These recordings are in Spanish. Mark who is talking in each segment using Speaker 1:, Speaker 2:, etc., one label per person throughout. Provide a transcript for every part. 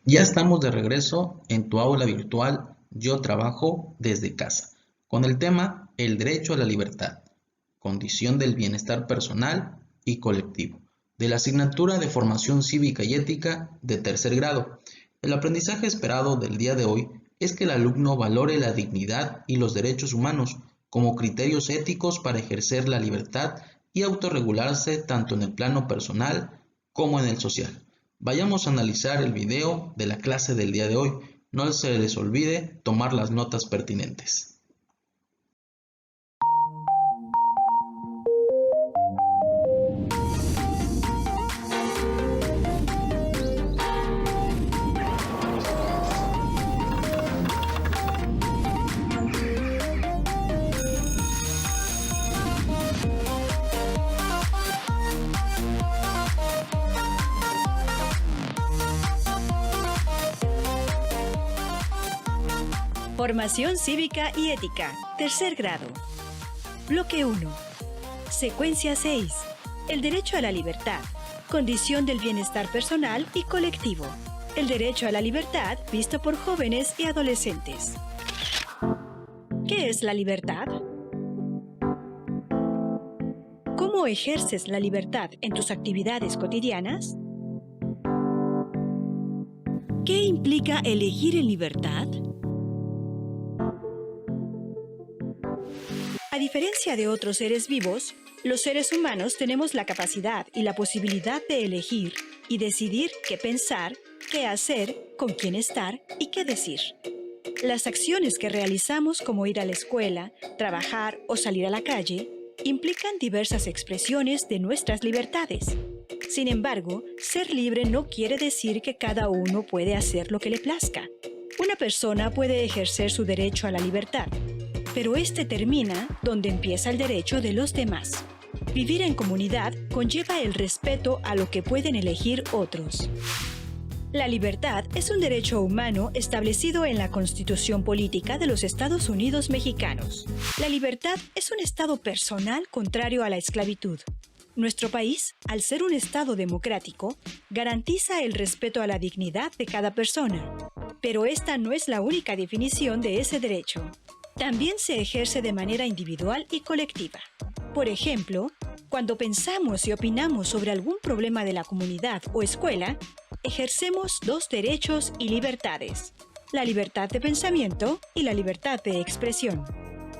Speaker 1: Ya estamos de regreso en tu aula virtual Yo trabajo desde casa, con el tema El derecho a la libertad, condición del bienestar personal y colectivo, de la asignatura de Formación Cívica y Ética de tercer grado. El aprendizaje esperado del día de hoy es que el alumno valore la dignidad y los derechos humanos como criterios éticos para ejercer la libertad y autorregularse tanto en el plano personal como en el social. Vayamos a analizar el video de la clase del día de hoy. No se les olvide tomar las notas pertinentes.
Speaker 2: Formación Cívica y Ética, tercer grado. Bloque 1. Secuencia 6. El derecho a la libertad, condición del bienestar personal y colectivo. El derecho a la libertad visto por jóvenes y adolescentes. ¿Qué es la libertad? ¿Cómo ejerces la libertad en tus actividades cotidianas? ¿Qué implica elegir en libertad? A diferencia de otros seres vivos, los seres humanos tenemos la capacidad y la posibilidad de elegir y decidir qué pensar, qué hacer, con quién estar y qué decir. Las acciones que realizamos, como ir a la escuela, trabajar o salir a la calle, implican diversas expresiones de nuestras libertades. Sin embargo, ser libre no quiere decir que cada uno puede hacer lo que le plazca. Una persona puede ejercer su derecho a la libertad, pero este termina donde empieza el derecho de los demás. Vivir en comunidad conlleva el respeto a lo que pueden elegir otros. La libertad es un derecho humano establecido en la Constitución Política de los Estados Unidos Mexicanos. La libertad es un estado personal contrario a la esclavitud. Nuestro país, al ser un estado democrático, garantiza el respeto a la dignidad de cada persona. Pero esta no es la única definición de ese derecho. También se ejerce de manera individual y colectiva. Por ejemplo, cuando pensamos y opinamos sobre algún problema de la comunidad o escuela, ejercemos dos derechos y libertades: la libertad de pensamiento y la libertad de expresión.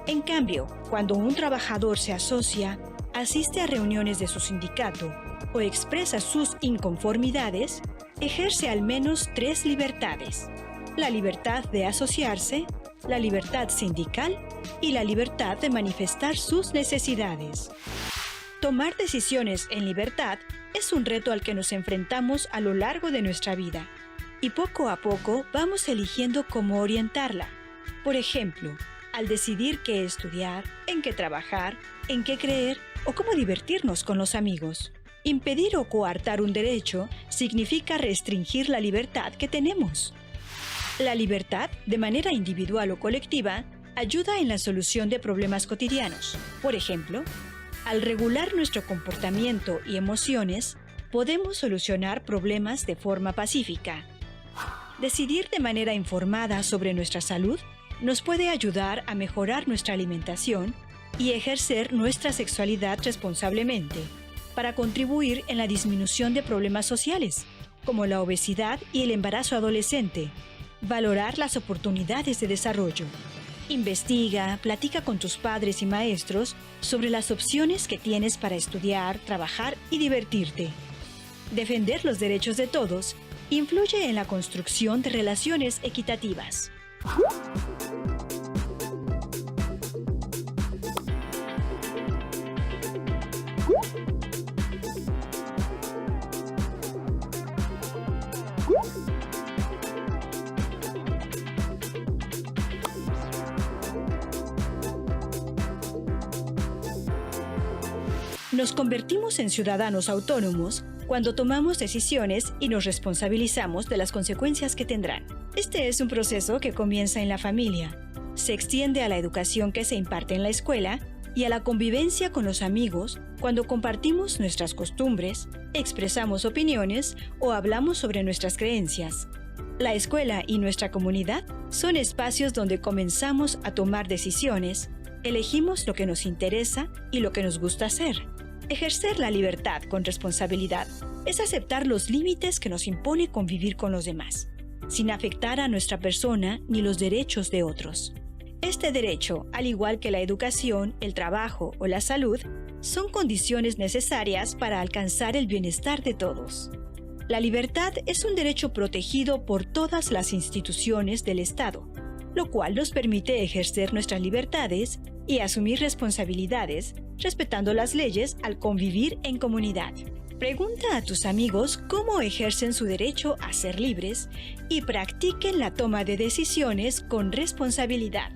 Speaker 2: En cambio, cuando un trabajador se asocia, asiste a reuniones de su sindicato o expresa sus inconformidades, ejerce al menos tres libertades: la libertad de asociarse, la libertad sindical y la libertad de manifestar sus necesidades. Tomar decisiones en libertad es un reto al que nos enfrentamos a lo largo de nuestra vida, y poco a poco vamos eligiendo cómo orientarla. Por ejemplo, al decidir qué estudiar, en qué trabajar, en qué creer o cómo divertirnos con los amigos. Impedir o coartar un derecho significa restringir la libertad que tenemos. La libertad, de manera individual o colectiva, ayuda en la solución de problemas cotidianos. Por ejemplo, al regular nuestro comportamiento y emociones, podemos solucionar problemas de forma pacífica. Decidir de manera informada sobre nuestra salud nos puede ayudar a mejorar nuestra alimentación y ejercer nuestra sexualidad responsablemente, para contribuir en la disminución de problemas sociales, como la obesidad y el embarazo adolescente. Valorar las oportunidades de desarrollo. Investiga, platica con tus padres y maestros sobre las opciones que tienes para estudiar, trabajar y divertirte. Defender los derechos de todos influye en la construcción de relaciones equitativas. Nos convertimos en ciudadanos autónomos cuando tomamos decisiones y nos responsabilizamos de las consecuencias que tendrán. Este es un proceso que comienza en la familia, se extiende a la educación que se imparte en la escuela y a la convivencia con los amigos cuando compartimos nuestras costumbres, expresamos opiniones o hablamos sobre nuestras creencias. La escuela y nuestra comunidad son espacios donde comenzamos a tomar decisiones, elegimos lo que nos interesa y lo que nos gusta hacer. Ejercer la libertad con responsabilidad es aceptar los límites que nos impone convivir con los demás, sin afectar a nuestra persona ni los derechos de otros. Este derecho, al igual que la educación, el trabajo o la salud, son condiciones necesarias para alcanzar el bienestar de todos. La libertad es un derecho protegido por todas las instituciones del Estado, lo cual nos permite ejercer nuestras libertades y asumir responsabilidades, respetando las leyes al convivir en comunidad. Pregunta a tus amigos cómo ejercen su derecho a ser libres y practiquen la toma de decisiones con responsabilidad.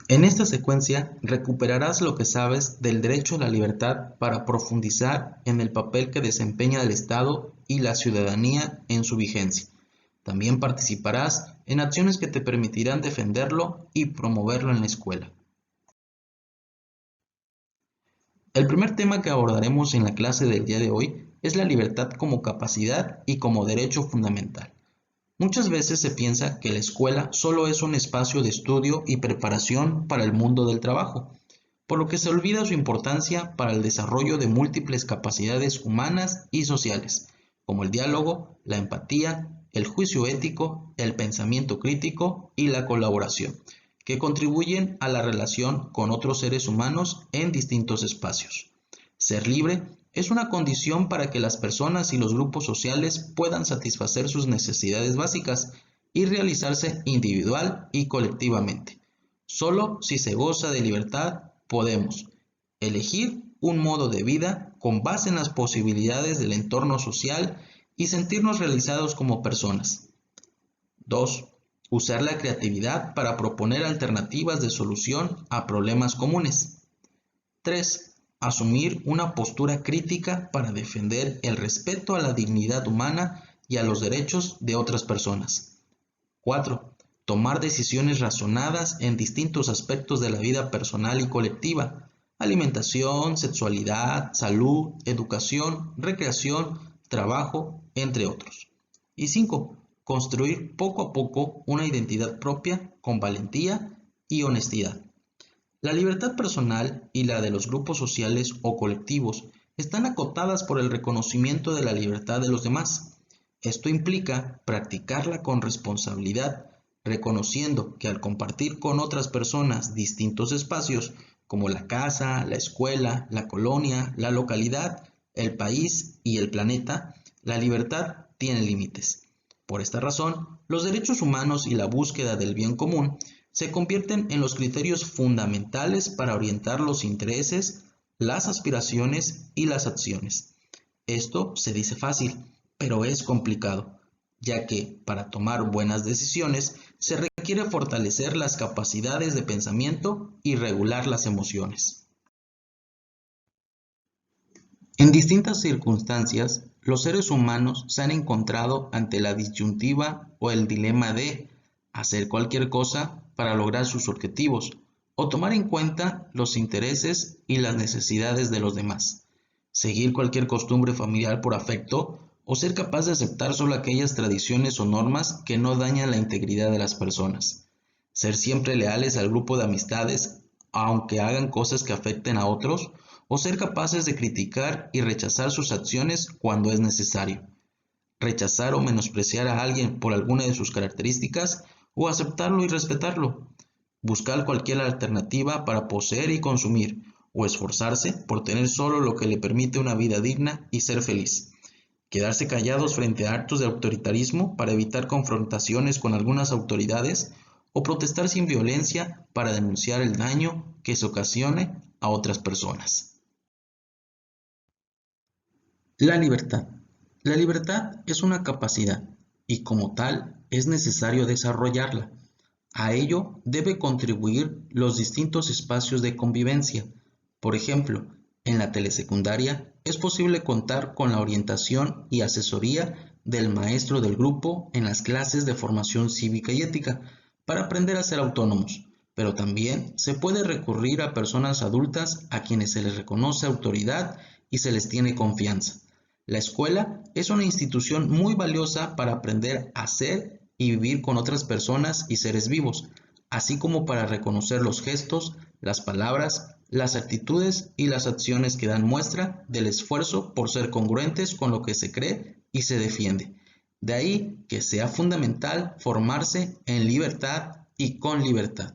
Speaker 1: En esta secuencia recuperarás lo que sabes del derecho a la libertad para profundizar en el papel que desempeña el Estado y la ciudadanía en su vigencia. También participarás en acciones que te permitirán defenderlo y promoverlo en la escuela. El primer tema que abordaremos en la clase del día de hoy es la libertad como capacidad y como derecho fundamental. Muchas veces se piensa que la escuela solo es un espacio de estudio y preparación para el mundo del trabajo, por lo que se olvida su importancia para el desarrollo de múltiples capacidades humanas y sociales, como el diálogo, la empatía, el juicio ético, el pensamiento crítico y la colaboración, que contribuyen a la relación con otros seres humanos en distintos espacios. Ser libre es una condición para que las personas y los grupos sociales puedan satisfacer sus necesidades básicas y realizarse individual y colectivamente. Solo si se goza de libertad podemos elegir un modo de vida con base en las posibilidades del entorno social y sentirnos realizados como personas. 2. Usar la creatividad para proponer alternativas de solución a problemas comunes. 3. Asumir una postura crítica para defender el respeto a la dignidad humana y a los derechos de otras personas. 4. Tomar decisiones razonadas en distintos aspectos de la vida personal y colectiva: alimentación, sexualidad, salud, educación, recreación, trabajo, entre otros. Y 5. Construir poco a poco una identidad propia con valentía y honestidad. La libertad personal y la de los grupos sociales o colectivos están acotadas por el reconocimiento de la libertad de los demás. Esto implica practicarla con responsabilidad, reconociendo que al compartir con otras personas distintos espacios, como la casa, la escuela, la colonia, la localidad, el país y el planeta, la libertad tiene límites. Por esta razón, los derechos humanos y la búsqueda del bien común se convierten en los criterios fundamentales para orientar los intereses, las aspiraciones y las acciones. Esto se dice fácil, pero es complicado, ya que para tomar buenas decisiones se requiere fortalecer las capacidades de pensamiento y regular las emociones. En distintas circunstancias, los seres humanos se han encontrado ante la disyuntiva o el dilema de hacer cualquier cosa para lograr sus objetivos o tomar en cuenta los intereses y las necesidades de los demás, seguir cualquier costumbre familiar por afecto o ser capaz de aceptar solo aquellas tradiciones o normas que no dañan la integridad de las personas, ser siempre leales al grupo de amistades aunque hagan cosas que afecten a otros, o ser capaces de criticar y rechazar sus acciones cuando es necesario. Rechazar o menospreciar a alguien por alguna de sus características o aceptarlo y respetarlo. Buscar cualquier alternativa para poseer y consumir, o esforzarse por tener solo lo que le permite una vida digna y ser feliz. Quedarse callados frente a actos de autoritarismo para evitar confrontaciones con algunas autoridades, o protestar sin violencia para denunciar el daño que se ocasione a otras personas. La libertad. La libertad es una capacidad y como tal es necesario desarrollarla. A ello debe contribuir los distintos espacios de convivencia. Por ejemplo, en la telesecundaria es posible contar con la orientación y asesoría del maestro del grupo en las clases de formación cívica y ética para aprender a ser autónomos, pero también se puede recurrir a personas adultas a quienes se les reconoce autoridad y se les tiene confianza. La escuela es una institución muy valiosa para aprender a ser y vivir con otras personas y seres vivos, así como para reconocer los gestos, las palabras, las actitudes y las acciones que dan muestra del esfuerzo por ser congruentes con lo que se cree y se defiende. De ahí que sea fundamental formarse en libertad y con libertad.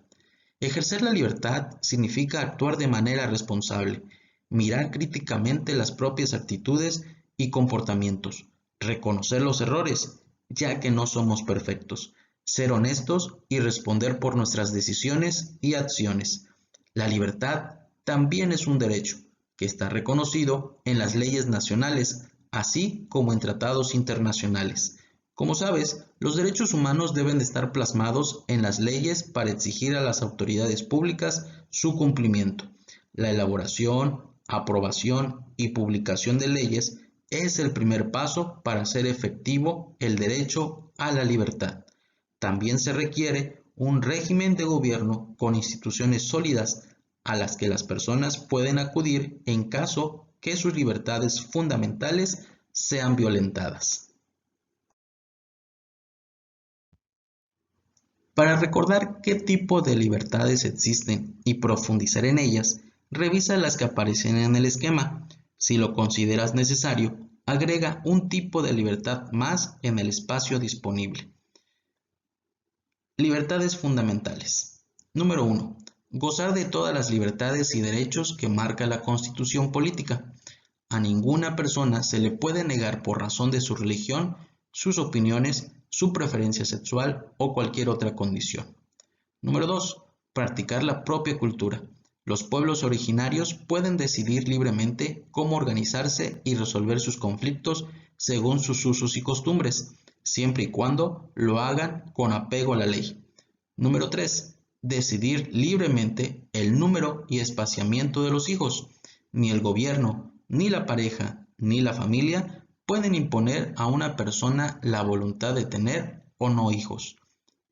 Speaker 1: Ejercer la libertad significa actuar de manera responsable, mirar críticamente las propias actitudes y comportamientos, reconocer los errores, ya que no somos perfectos, ser honestos y responder por nuestras decisiones y acciones. La libertad también es un derecho que está reconocido en las leyes nacionales, así como en tratados internacionales. Como sabes, los derechos humanos deben de estar plasmados en las leyes para exigir a las autoridades públicas su cumplimiento. La elaboración, aprobación y publicación de leyes es el primer paso para hacer efectivo el derecho a la libertad. También se requiere un régimen de gobierno con instituciones sólidas a las que las personas pueden acudir en caso que sus libertades fundamentales sean violentadas. Para recordar qué tipo de libertades existen y profundizar en ellas, revisa las que aparecen en el esquema. Si lo consideras necesario, agrega un tipo de libertad más en el espacio disponible. Libertades fundamentales. Número 1. Gozar de todas las libertades y derechos que marca la Constitución política. A ninguna persona se le puede negar por razón de su religión, sus opiniones, su preferencia sexual o cualquier otra condición. Número 2. Practicar la propia cultura. Los pueblos originarios pueden decidir libremente cómo organizarse y resolver sus conflictos según sus usos y costumbres, siempre y cuando lo hagan con apego a la ley. Número 3. Decidir libremente el número y espaciamiento de los hijos. Ni el gobierno, ni la pareja, ni la familia pueden imponer a una persona la voluntad de tener o no hijos.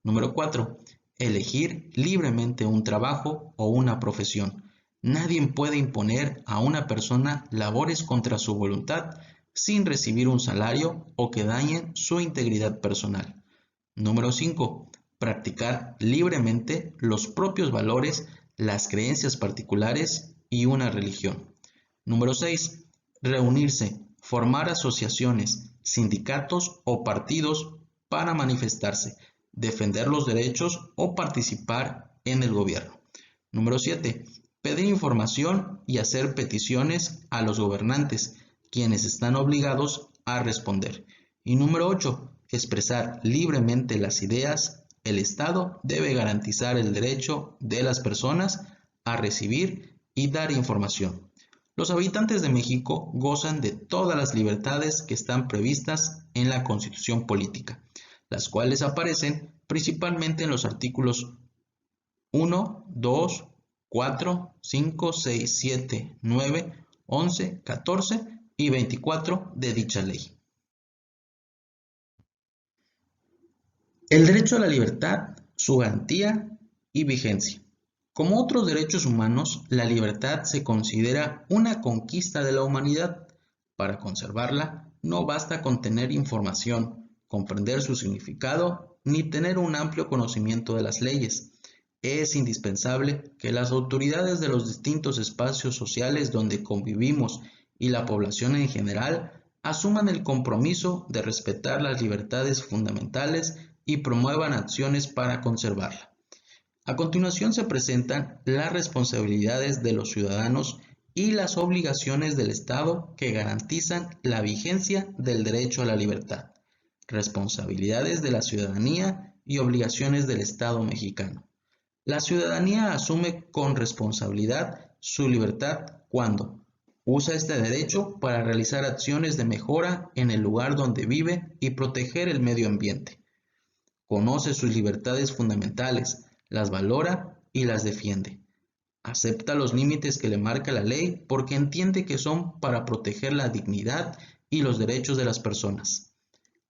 Speaker 1: Número 4. Elegir libremente un trabajo o una profesión. Nadie puede imponer a una persona labores contra su voluntad sin recibir un salario o que dañen su integridad personal. Número 5. Practicar libremente los propios valores, las creencias particulares y una religión. Número 6. Reunirse, formar asociaciones, sindicatos o partidos para manifestarse, defender los derechos o participar en el gobierno. Número 7. Pedir información y hacer peticiones a los gobernantes, quienes están obligados a responder. Y número 8. Expresar libremente las ideas. El Estado debe garantizar el derecho de las personas a recibir y dar información. Los habitantes de México gozan de todas las libertades que están previstas en la Constitución política, las cuales aparecen principalmente en los artículos 1, 2, 4, 5, 6, 7, 9, 11, 14 y 24 de dicha ley. El derecho a la libertad, su garantía y vigencia. Como otros derechos humanos, la libertad se considera una conquista de la humanidad. Para conservarla, no basta con tener información, comprender su significado, ni tener un amplio conocimiento de las leyes. Es indispensable que las autoridades de los distintos espacios sociales donde convivimos y la población en general asuman el compromiso de respetar las libertades fundamentales y promuevan acciones para conservarla. A continuación se presentan las responsabilidades de los ciudadanos y las obligaciones del Estado que garantizan la vigencia del derecho a la libertad. Responsabilidades de la ciudadanía y obligaciones del Estado mexicano. La ciudadanía asume con responsabilidad su libertad cuando usa este derecho para realizar acciones de mejora en el lugar donde vive y proteger el medio ambiente. Conoce sus libertades fundamentales, las valora y las defiende. Acepta los límites que le marca la ley porque entiende que son para proteger la dignidad y los derechos de las personas.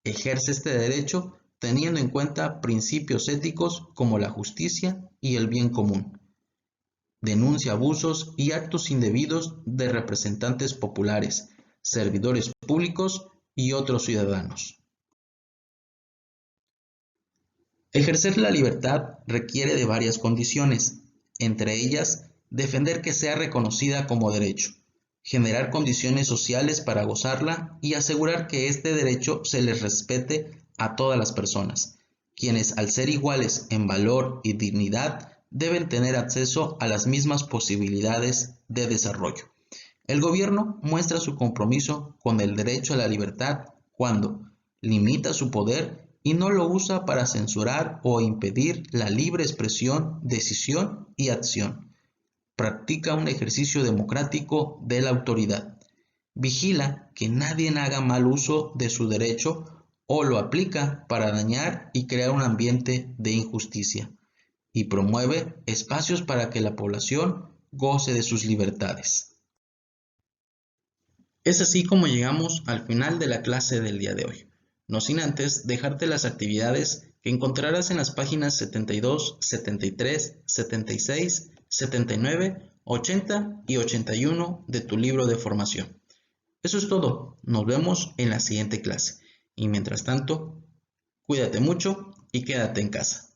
Speaker 1: Ejerce este derecho teniendo en cuenta principios éticos como la justicia y el bien común. Denuncia abusos y actos indebidos de representantes populares, servidores públicos y otros ciudadanos. Ejercer la libertad requiere de varias condiciones, entre ellas, defender que sea reconocida como derecho, generar condiciones sociales para gozarla y asegurar que este derecho se les respete a todas las personas, quienes al ser iguales en valor y dignidad deben tener acceso a las mismas posibilidades de desarrollo. El gobierno muestra su compromiso con el derecho a la libertad cuando limita su poder y no lo usa para censurar o impedir la libre expresión, decisión y acción. Practica un ejercicio democrático de la autoridad. Vigila que nadie haga mal uso de su derecho o lo aplica para dañar y crear un ambiente de injusticia. Y promueve espacios para que la población goce de sus libertades. Es así como llegamos al final de la clase del día de hoy, no sin antes dejarte las actividades que encontrarás en las páginas 72, 73, 76, 79, 80 y 81 de tu libro de formación. Eso es todo, nos vemos en la siguiente clase y mientras tanto, cuídate mucho y quédate en casa.